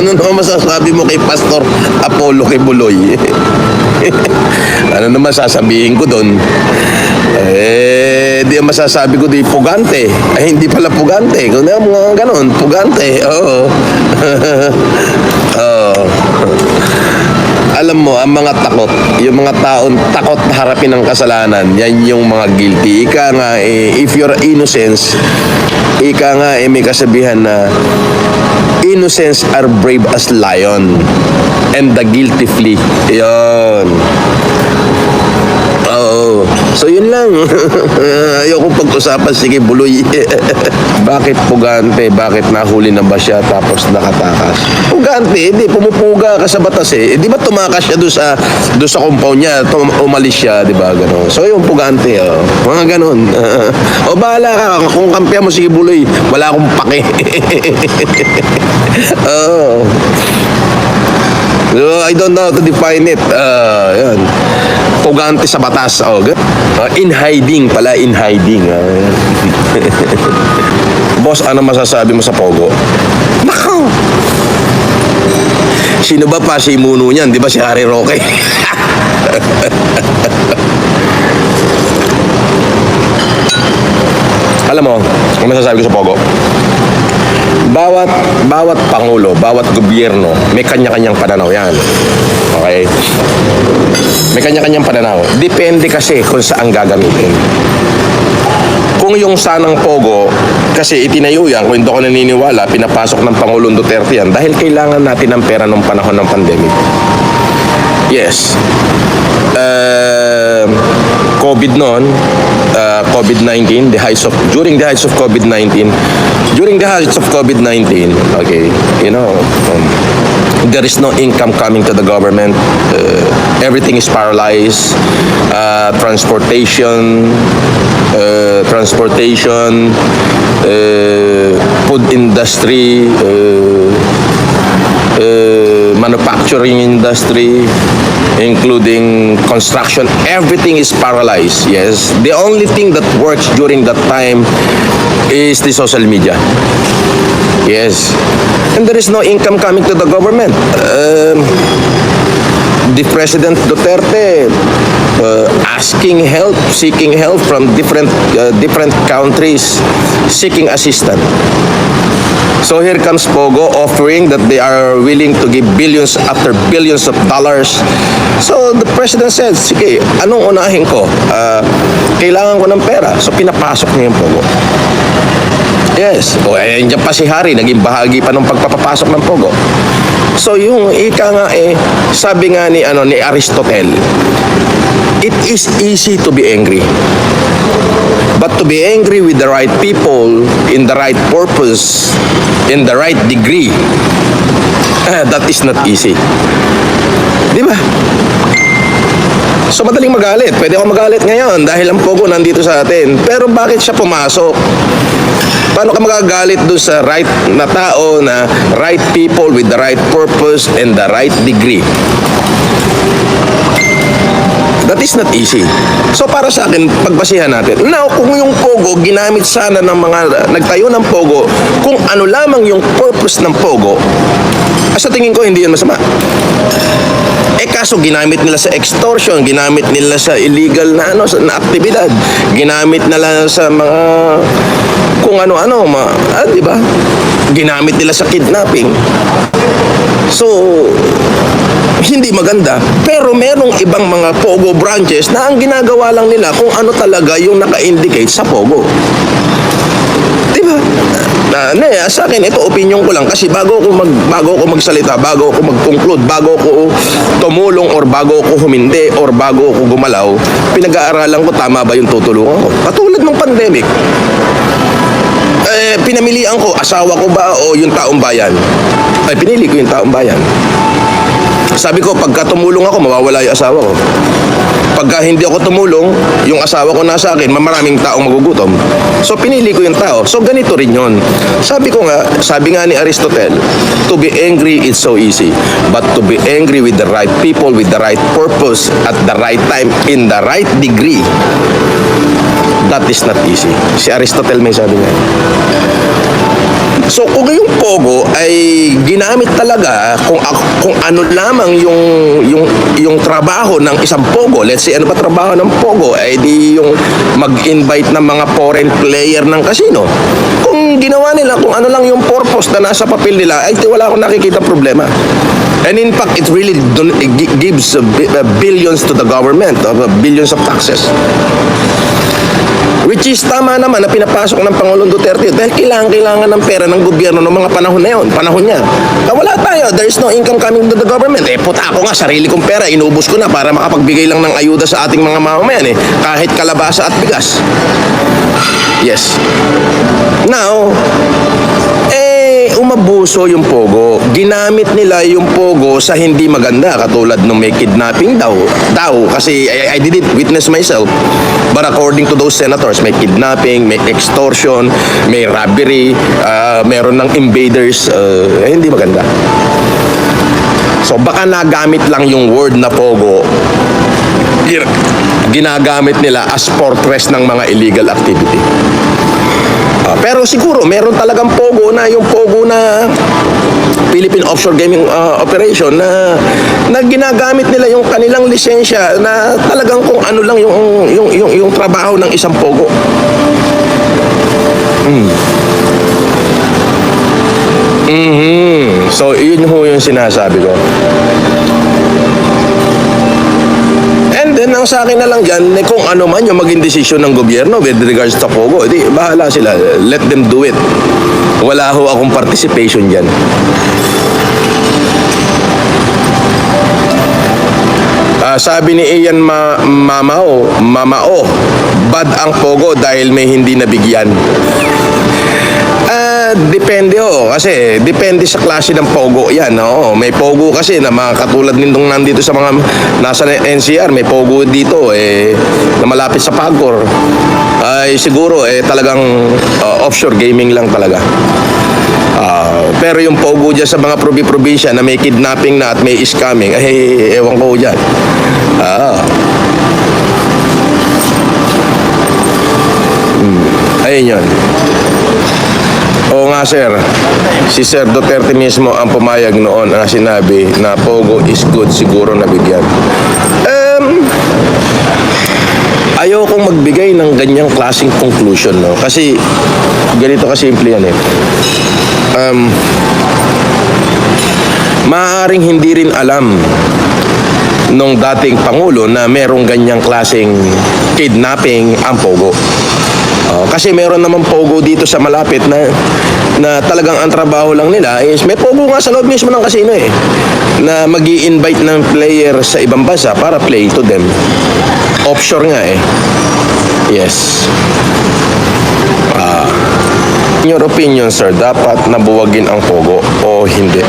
Ano naman masasabi mo kay Pastor Apollo Kibuloy? Ano naman sasabihin ko doon? Di ang masasabi ko di pugante. Ay, hindi pala pugante. Kung na mga ganon, pugante. Oo. Oo. Alam mo, ang mga takot, yung mga taon takot na harapin ang kasalanan, yan yung mga guilty. Ika nga, if you're innocence, ika nga, may kasabihan na innocents are brave as lion and the guilty flee. Yun. Oo. So yun lang. Ayoko pag-usapan. Sige, Buloy. Bakit pugante? Bakit nahuli na ba siya tapos nakatakas? Pugante, hindi. Pumupuga ka sa batas eh. Di ba tumakas siya doon sa compound niya? Umalis siya, di ba? Ganon. So yung pugante, mga ganon. O bahala ka. Kung kampiyan mo, sige, Buloy. Wala akong pake. Oo. So, I don't know how to define it. Yan. Pugante sa batas. In hiding pala, in hiding. Boss, ano masasabi mo sa Pogo? Nakaw! Sino ba pa si Muno niyan? Di ba si Harry Roque? Alam mo, ano masasabi ko sa Pogo? Bawat pangulo, bawat gobyerno, may kanya-kanyang pananaw yan. Okay? May kanya-kanyang pananaw. Depende kasi kung saan gagamitin. Kung yung sanang Pogo, kasi itinayo yan, kung hindi ako naniniwala, pinapasok ng Pangulong Duterte yan dahil kailangan natin ng pera nung panahon ng pandemic. Yes. COVID noon, COVID-19, during the heights of COVID-19, okay, you know, there is no income coming to the government. Everything is paralyzed. Transportation, food industry, manufacturing industry, including construction, everything is paralyzed. Yes, the only thing that works during that time is the social media. Yes, and there is no income coming to the government. The President Duterte asking help, seeking help from different countries, seeking assistance. So here comes Pogo offering that they are willing to give billions after billions of dollars. So the President said, sige, anong unahin ko? Kailangan ko ng pera. So pinapasok niya yung Pogo. Yes. O dyan pa si Harry, naging bahagi pa ng pagpapapasok ng Pogo. So yung ika nga sabi nga ni Aristotle, it is easy to be angry. But to be angry with the right people, in the right purpose, in the right degree, that is not easy. Di ba? So madaling magalit. Pwede ako magalit ngayon dahil ang Pogo nandito sa atin. Pero bakit siya pumasok? Paano ka magagalit doon sa right na tao, na right people with the right purpose and the right degree? That is not easy. So para sa akin, pagbasihan natin. Now, kung yung Pogo, ginamit sana ng mga nagtayo ng Pogo, kung ano lamang yung purpose ng Pogo, sa tingin ko, hindi yun masama. Kaso ginamit nila sa extortion, ginamit nila sa illegal na na aktibidad, ginamit nila sa mga kung ano-ano, di ba? Ginamit nila sa kidnapping. So, hindi maganda. Pero merong ibang mga Pogo branches na ang ginagawa lang nila kung ano talaga yung naka-indicate sa Pogo. Diba? Sa akin, ito opinion ko lang kasi bago ako magsalita, bago ako mag-conclude, bago ako tumulong or bago ako humindi or bago ako gumalaw, pinag-aaralan ko tama ba yung tutulungan ko. Katulad ng pandemic. Pinamilian ko, asawa ko ba o yung taong bayan? Pinili ko yung taong bayan. Sabi ko, pagka tumulong ako, mawawala yung asawa ko. Pagka hindi ako tumulong, yung asawa ko nasa akin, maraming taong magugutom. So, pinili ko yung tao. So, ganito rin yun. Sabi nga ni Aristotle, to be angry is so easy. But to be angry with the right people, with the right purpose, at the right time, in the right degree, that is not easy. Si Aristotle may sabi nga. So kung yung Pogo ay ginamit talaga kung ano lamang yung trabaho ng isang Pogo, let's say ano ba trabaho ng Pogo, ay di yung mag-invite ng mga foreign player ng casino. Kung ginawa nila kung ano lang yung purpose na nasa papel nila, ay wala akong nakikita problema. And in fact, it really gives billions to the government, billions of taxes. Which is tama naman na pinapasok ng Pangulong Duterte dahil kailangan ng pera ng gobyerno ng mga panahon na yun, panahon niya. Wala tayo, there is no income coming to the government. Puta ako nga, sarili kong pera, inubos ko na para makapagbigay lang ng ayuda sa ating mga mamamayan kahit kalabasa at bigas. Yes. Now, umabuso yung Pogo. Ginamit nila yung Pogo sa hindi maganda, katulad nung may kidnapping daw. Kasi I didn't witness myself. But according to those senators, may kidnapping, may extortion, may robbery, meron ng invaders, hindi maganda. So baka nagamit lang yung word na Pogo, ginagamit nila as fortress ng mga illegal activity. Pero siguro meron talagang Pogo na yung Pogo na Philippine Offshore Gaming Operation na ginagamit nila yung kanilang lisensya na talagang kung ano lang yung trabaho ng isang Pogo. So yun ho yung sinasabi ko. And then, ang sa akin na lang dyan, kung ano man yung maging desisyon ng gobyerno with regards to Pogo, edi bahala sila. Let them do it. Wala ho akong participation dyan. Sabi ni Ian Mamao, bad ang Pogo dahil may hindi nabigyan. Depende kasi depende sa klase ng Pogo yan. May Pogo kasi na mga katulad nitong nandito sa mga nasa NCR, may Pogo dito na malapit sa Pagcor. Ay siguro talagang offshore gaming lang talaga. Pero yung Pogo dyan sa mga probinsya na may kidnapping na at may scamming, ewan ko dyan. Ayun yun. Oo nga sir, si Sir Duterte mismo ang pumayag noon na sinabi na Pogo is good, siguro nabigyan. Ayokong magbigay ng ganyang klaseng conclusion, no? Kasi ganito kasimple yan maaaring hindi rin alam nung dating Pangulo na merong ganyang klaseng kidnapping ang Pogo. Kasi meron naman Pogo dito sa malapit na talagang ang trabaho lang nila is may Pogo nga sa loob mismo ng casino na mag-i-invite ng player sa ibang bansa para play to them. Offshore nga Yes. In your opinion, sir, dapat nabuwagin ang Pogo o hindi?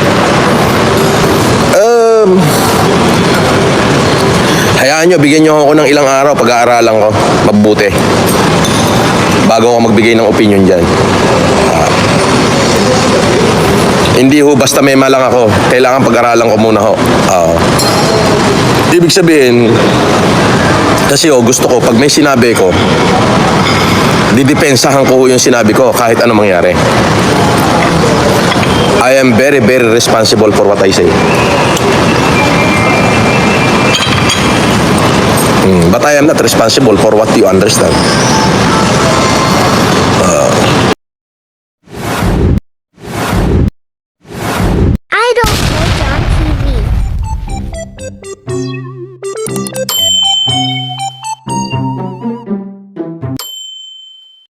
Hayaan nyo, bigyan nyo ako ng ilang araw, pag-aaralan ko, mabuti. Bago ako magbigay ng opinion dyan. Hindi ho, basta mema lang ako. Kailangan pag-aralan ko muna ho. Ibig sabihin, kasi gusto ko, pag may sinabi ko, didepensahan ko yung sinabi ko kahit ano mangyari. I am very, very responsible for what I say. But I am not responsible for what you understand.